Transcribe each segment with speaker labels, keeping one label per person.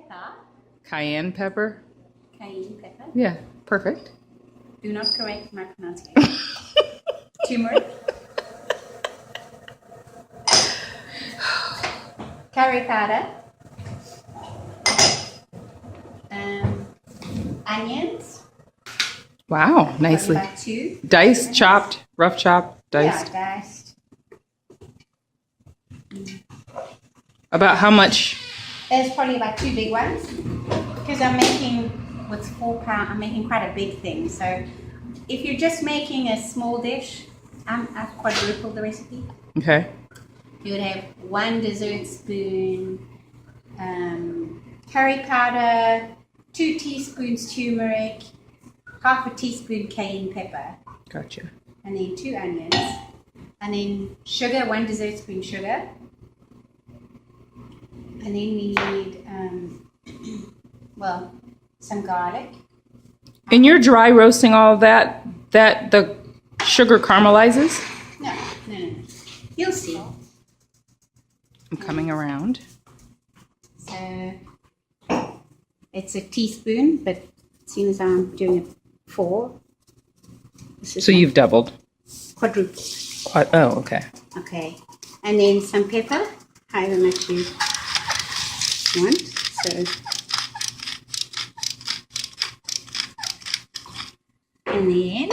Speaker 1: pepper.
Speaker 2: Cayenne pepper?
Speaker 1: Cayenne pepper.
Speaker 2: Yeah, perfect.
Speaker 1: Do not correct my pronunciation. Turmeric. Curry powder. Onions.
Speaker 2: Wow, nicely.
Speaker 1: About 2.
Speaker 2: Diced, chopped, rough chopped, diced.
Speaker 1: Yeah, diced.
Speaker 2: About how much?
Speaker 1: There's probably about 2 big ones because I'm making with 4 pound. I'm making quite a big thing. So if you're just making a small dish, I've quadrupled the recipe.
Speaker 2: Okay.
Speaker 1: You would have 1 dessert spoon curry powder, 2 teaspoons turmeric, half a teaspoon cayenne pepper.
Speaker 2: Gotcha.
Speaker 1: And then 2 onions. And then sugar, 1 dessert spoon sugar. And then we need, some garlic.
Speaker 2: And you're dry roasting all that the sugar caramelizes?
Speaker 1: No. You'll see.
Speaker 2: I'm coming around.
Speaker 1: So it's a teaspoon, but seeing as I'm doing it 4.
Speaker 2: So you've doubled.
Speaker 1: Quadrupled.
Speaker 2: Oh, okay.
Speaker 1: Okay. And then some pepper, however much you want. So, and then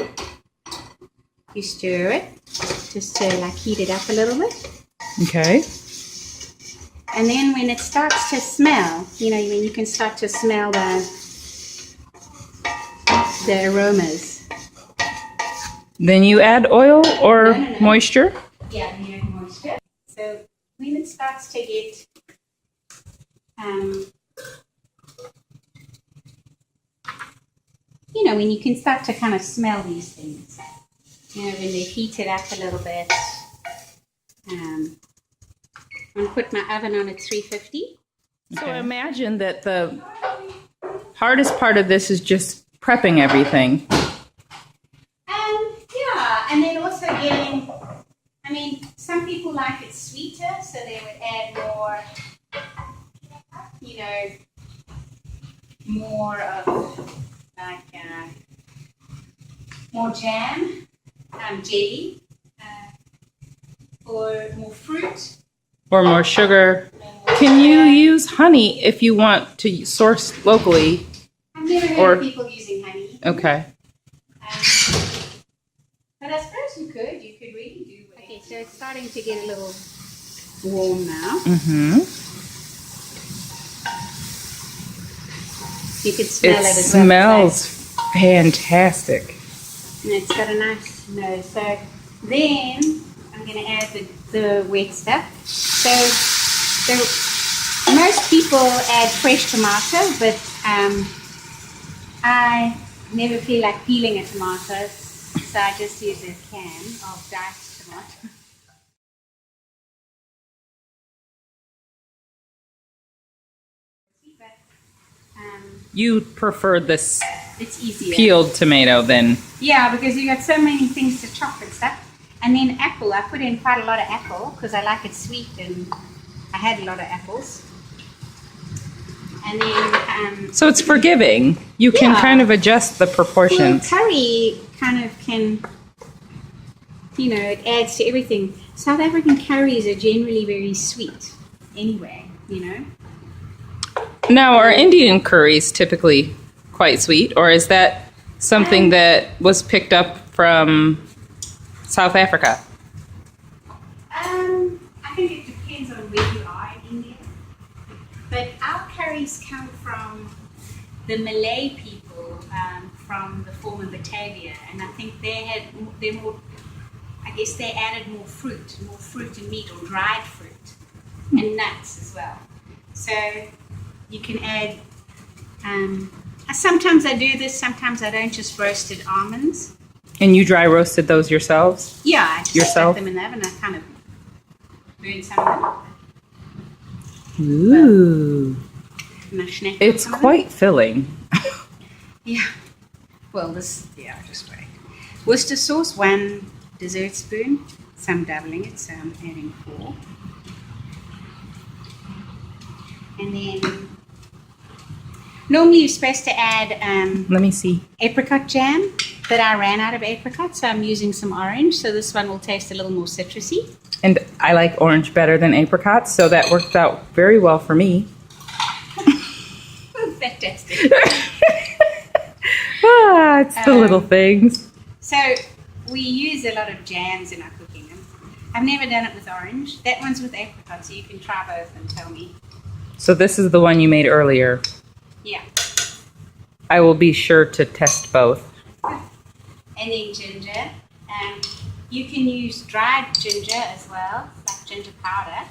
Speaker 1: you stir it just to like heat it up a little bit.
Speaker 2: Okay.
Speaker 1: And then when it starts to smell, when you can start to smell the aromas.
Speaker 2: Then you add oil or moisture?
Speaker 1: Yeah, you add moisture. So when it starts to get when you can start to kind of smell these things, when they heat it up a little bit. I'm going to put my oven on at 350.
Speaker 2: Okay. So imagine that the hardest part of this is just prepping everything.
Speaker 1: Yeah, and then also getting, some people like it sweeter, so they would add more, more of more jam, jelly, or more fruit.
Speaker 2: Or more sugar. Can you use honey if you want to source locally?
Speaker 1: I've never heard of people using honey.
Speaker 2: Okay.
Speaker 1: But I suppose you could really do it. Okay, so it's starting to get a little warm now.
Speaker 2: Mm-hmm.
Speaker 1: You could smell it as well.
Speaker 2: It smells fantastic.
Speaker 1: And it's got a nice nose. So then I'm going to add the wet stuff. So most people add fresh tomato, but I never feel like peeling a tomato, so I just use a can of diced tomato.
Speaker 2: You prefer this
Speaker 1: it's easier.
Speaker 2: Peeled tomato then?
Speaker 1: Yeah, because you got so many things to chop and stuff. And then apple, I put in quite a lot of apple because I like it sweet and I had a lot of apples. And then...
Speaker 2: so it's forgiving. You can kind of adjust the proportions.
Speaker 1: Well, curry kind of can, it adds to everything. South African curries are generally very sweet anyway,
Speaker 2: Now, are Indian curries typically quite sweet, or is that something that was picked up from South Africa?
Speaker 1: I think it depends on where you are in India. But our curries come from the Malay people from the former Batavia, and I think they're more. I guess they added more fruit and meat, or dried fruit, and nuts as well. So you can add. Sometimes I do this, sometimes I don't. Just roasted almonds.
Speaker 2: And you dry roasted those yourselves?
Speaker 1: Yeah, I just
Speaker 2: yourself?
Speaker 1: stuck them in the oven. I kind of burned some of them.
Speaker 2: Ooh.
Speaker 1: Well,
Speaker 2: it's quite filling.
Speaker 1: Yeah. Well, just wait. Worcester sauce, 1 dessert spoon. So I'm doubling it, so I'm adding 4. And then Normally you're supposed to add
Speaker 2: Let me see.
Speaker 1: apricot jam, but I ran out of apricot, so I'm using some orange. So this one will taste a little more citrusy.
Speaker 2: And I like orange better than apricots, so that worked out very well for me.
Speaker 1: Fantastic.
Speaker 2: It's the little things.
Speaker 1: So we use a lot of jams in our cooking. I've never done it with orange. That one's with apricot, so you can try both and tell me.
Speaker 2: So this is the one you made earlier.
Speaker 1: Yeah.
Speaker 2: I will be sure to test both.
Speaker 1: And then ginger. You can use dried ginger as well, like ginger powder.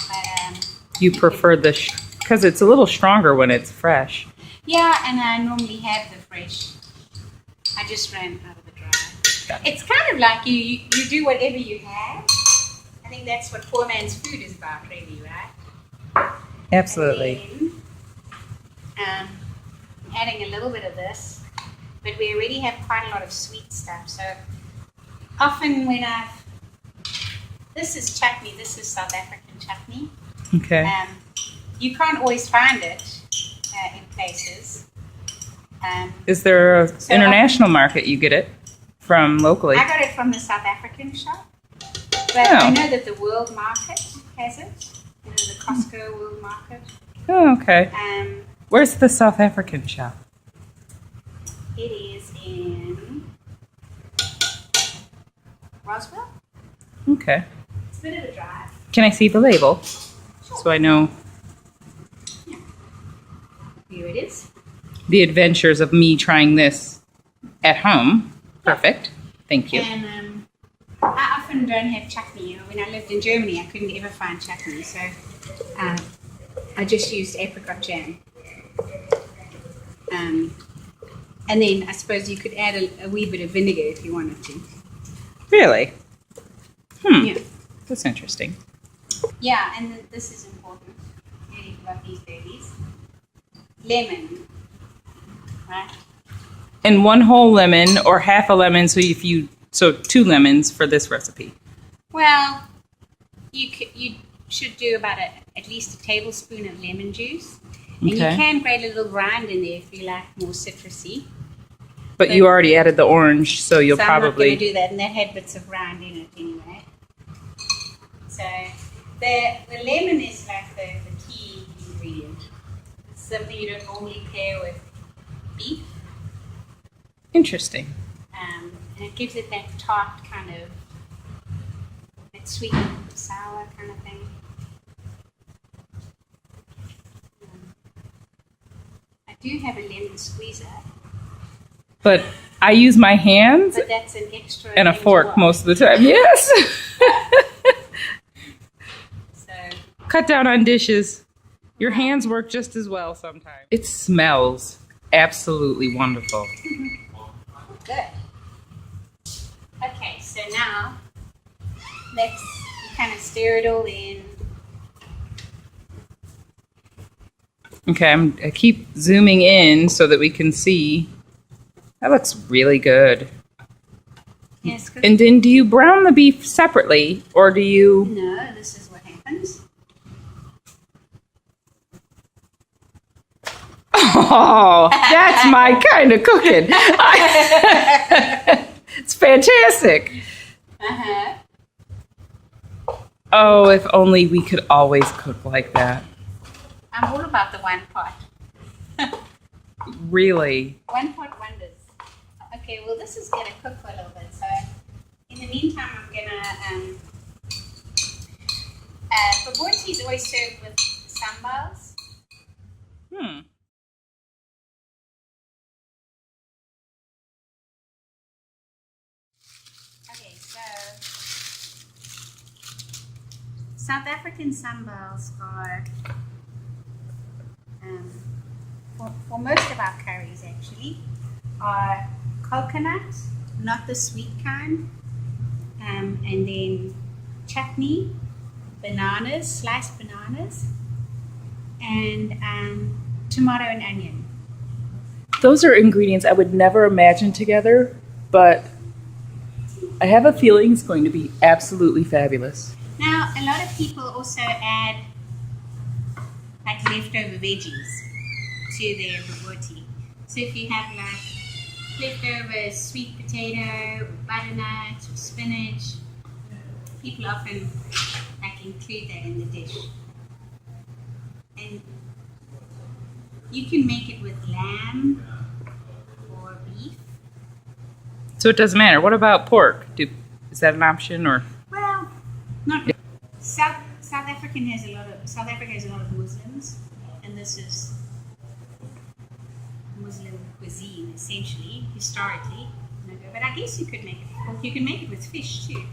Speaker 1: But,
Speaker 2: You prefer the, because it's a little stronger when it's fresh.
Speaker 1: yeah, and I normally have the fresh. I just ran out of the dry.
Speaker 2: Gotcha.
Speaker 1: It's kind of like you do whatever you have. I think that's what poor man's food is about, really, right?
Speaker 2: Absolutely.
Speaker 1: And then, adding a little bit of this, but we already have quite a lot of sweet stuff. So often when this is chutney, this is South African chutney.
Speaker 2: Okay.
Speaker 1: You can't always find it in places.
Speaker 2: Is there an international market you get it from locally?
Speaker 1: I got it from the South African shop, but
Speaker 2: Oh.
Speaker 1: I know that the world market has it. You know, the Costco world market.
Speaker 2: Oh, okay.
Speaker 1: Um,
Speaker 2: Where's the South African shop?
Speaker 1: it is in Roswell.
Speaker 2: Okay.
Speaker 1: It's a bit of a drive.
Speaker 2: Can I see the label? So I know
Speaker 1: Here it is.
Speaker 2: the adventures of me trying this at home. Perfect. Thank you.
Speaker 1: And I often don't have chutney. You know, when I lived in Germany, I couldn't ever find chutney, so I just used apricot jam. And then I suppose you could add a wee bit of vinegar if you wanted to.
Speaker 2: Really?
Speaker 1: Yeah.
Speaker 2: That's interesting.
Speaker 1: Yeah, and this is important. Really love these babies. Lemon, right?
Speaker 2: And one whole lemon or half a lemon, so 2 lemons for this recipe.
Speaker 1: Well, you should do about at least a tablespoon of lemon juice. And you
Speaker 2: Okay.
Speaker 1: can grate a little rind in there if you like more citrusy.
Speaker 2: But you already added the orange, so you'll
Speaker 1: So I'm not
Speaker 2: probably...
Speaker 1: going to do that, and that had bits of rind in it anyway. So the lemon is like the key ingredient. It's something you don't normally pair with beef.
Speaker 2: Interesting.
Speaker 1: And it gives it that tart kind of, that sweet and sour kind of thing. I do have a lemon squeezer,
Speaker 2: But I use my hands
Speaker 1: but that's an extra.
Speaker 2: and a
Speaker 1: thing to
Speaker 2: fork
Speaker 1: wash.
Speaker 2: most of the time. Yes!
Speaker 1: So
Speaker 2: Cut down on dishes. Your hands work just as well sometimes. It smells absolutely wonderful.
Speaker 1: good. Okay, so now let's kind of stir it all in.
Speaker 2: Okay, I keep zooming in so that we can see. That looks really good.
Speaker 1: Yes, good.
Speaker 2: And then do you brown the beef separately, or do you...
Speaker 1: No, this is what happens.
Speaker 2: Oh, that's my kind of cooking. It's fantastic.
Speaker 1: Uh-huh.
Speaker 2: Oh, if only we could always cook like that.
Speaker 1: I'm all about the one pot.
Speaker 2: Really.
Speaker 1: One pot wonders. Okay, well this is gonna cook for a little bit. So in the meantime, I'm gonna Bobotie is always served with Sambals. Okay, so South African Sambals are for most of our curries actually are coconut, not the sweet kind, and then chutney, bananas, sliced bananas, and tomato and onion.
Speaker 2: Those are ingredients I would never imagine together, but I have a feeling it's going to be absolutely fabulous.
Speaker 1: Now, a lot of people also add like leftover veggies. to their bobotie. So if you have like leftover sweet potato or butternut or spinach, people often like include that in the dish. And you can make it with lamb or beef.
Speaker 2: So it doesn't matter. What about pork? Is that an option or?
Speaker 1: Well, not really. South Africa has a lot of Muslims, and this is Muslim cuisine essentially, historically. But I guess you could make it with pork. You can make it with fish too.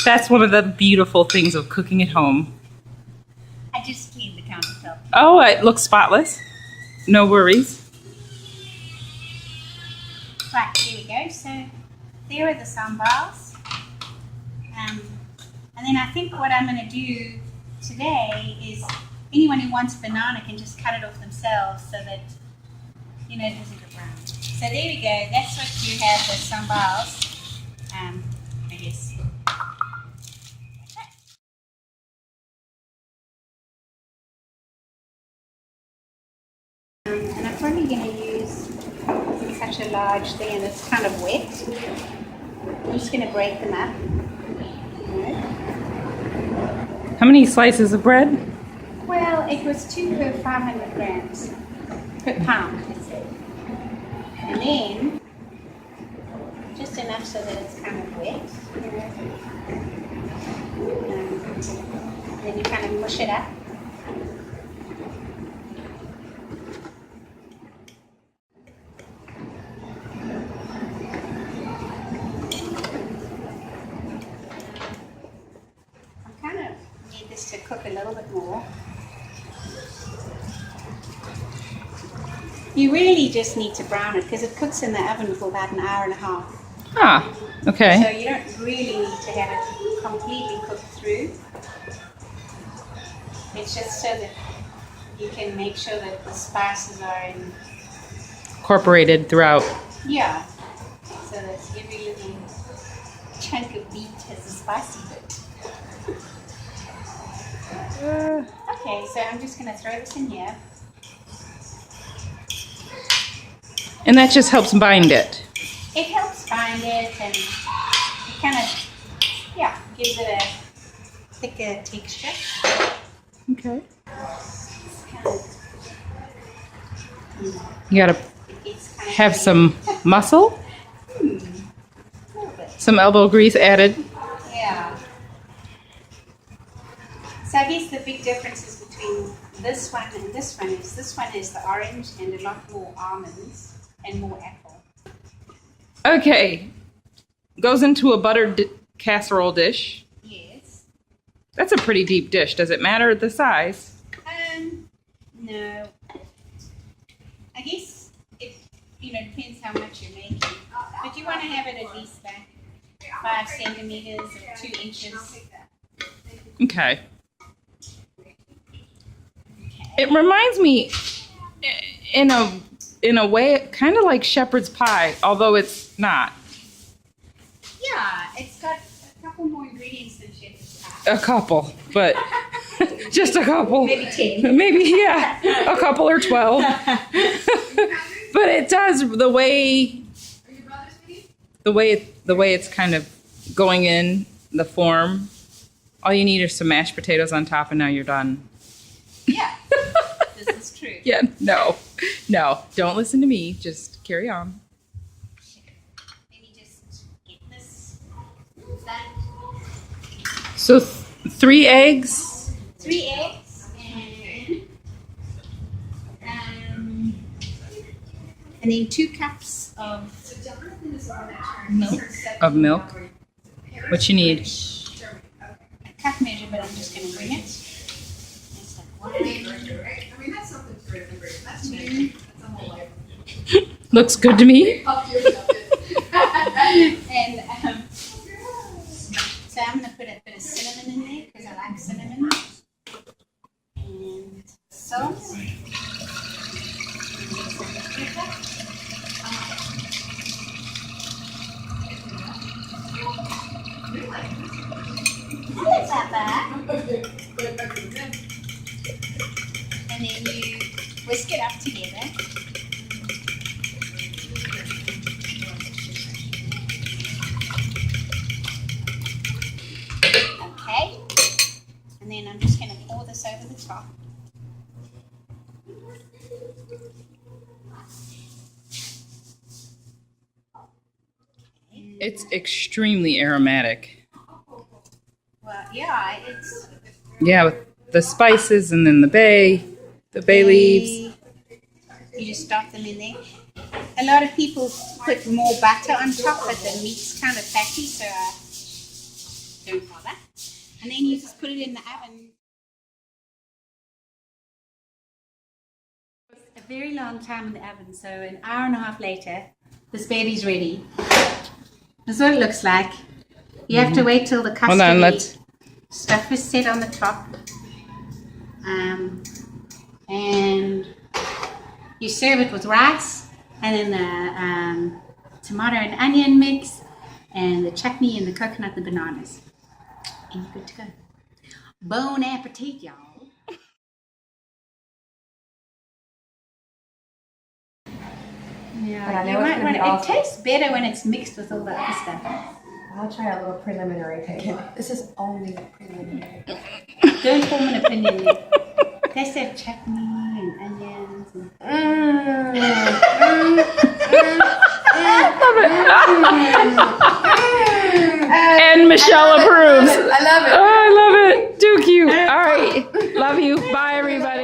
Speaker 2: That's one of the beautiful things of cooking at home.
Speaker 1: I just cleaned the countertop.
Speaker 2: Oh, it looks spotless. No worries.
Speaker 1: Right, here we go. So there are the sambals. And then I think what I'm going to do today is anyone who wants banana can just cut it off themselves so that, it doesn't go brown. So there we go. That's what you have the sambals. I guess. And I'm probably going to use such a large thing, and it's kind of wet. I'm just going to break them up.
Speaker 2: How many slices of bread?
Speaker 1: Well, it was 2 per 500 grams per pound, it said. And then just enough so that it's kind of wet. And then you kind of mush it up. To cook a little bit more. You really just need to brown it because it cooks in the oven for about an hour and a half.
Speaker 2: Ah, okay.
Speaker 1: So you don't really need to have it completely cooked through. It's just so that you can make sure that the spices are
Speaker 2: Incorporated throughout.
Speaker 1: Yeah. So that every little chunk of meat has a spicy bit. Okay, so I'm just going to throw this in here.
Speaker 2: And that just helps bind it.
Speaker 1: It helps bind it, and it kind of, gives it a thicker texture.
Speaker 2: Okay. You gotta have some muscle, some elbow grease added.
Speaker 1: Yeah. So I guess the big differences between this one and this one is the orange and a lot more almonds and more apple.
Speaker 2: Okay. Goes into a buttered casserole dish.
Speaker 1: Yes.
Speaker 2: That's a pretty deep dish. Does it matter the size?
Speaker 1: No. I guess it depends how much you're making. But you want to have it at least like 5 centimeters or 2 inches.
Speaker 2: Okay. It reminds me, in a way, kind of like shepherd's pie, although it's not.
Speaker 1: Yeah, it's got a couple more ingredients than shepherd's pie.
Speaker 2: A couple, but just a couple.
Speaker 1: Maybe 10.
Speaker 2: Maybe, yeah, a couple or 12. But it does the way it's kind of going in the form. All you need are some mashed potatoes on top, and now you're done.
Speaker 1: Yeah, this is true.
Speaker 2: Yeah, no, don't listen to me. Just carry on.
Speaker 1: Let me just get this done.
Speaker 2: So 3 eggs.
Speaker 1: 3 eggs and then 2 cups of
Speaker 2: Milk. What you need?
Speaker 1: A cup measure, but I'm just going to bring it. It's like 1.
Speaker 3: I mean, that's something to remember. That's me. That's a whole life.
Speaker 2: Looks good to me.
Speaker 1: And so I'm going to put a bit of cinnamon in there because I like cinnamon. And salt. And then I'm just going to pour this over the top.
Speaker 2: It's extremely aromatic.
Speaker 1: Well, yeah, it's
Speaker 2: Yeah, with the spices and then the bay leaves.
Speaker 1: You just drop them in there. A lot of people put more butter on top, but the meat's kind of fatty, so don't bother. And then you just put it in the oven. A very long time in the oven, so an hour and a half later, this baby's ready. This is what it looks like. You have to wait till the
Speaker 2: Hold on,
Speaker 1: custard stuff is set on the top. And you serve it with rice, and then the tomato and onion mix, and the chutney, and the coconut, and the bananas. And you're good to go. Bon appetit, y'all. Yeah, you might want it tastes better when it's mixed with all the other stuff.
Speaker 3: I'll try a little preliminary taste. This is only preliminary.
Speaker 1: Don't form an opinion yet. Taste that chutney and onions.
Speaker 2: And Michelle approves.
Speaker 3: I love it.
Speaker 2: Oh, I love it. Too cute. All right. Love you. Bye, everybody.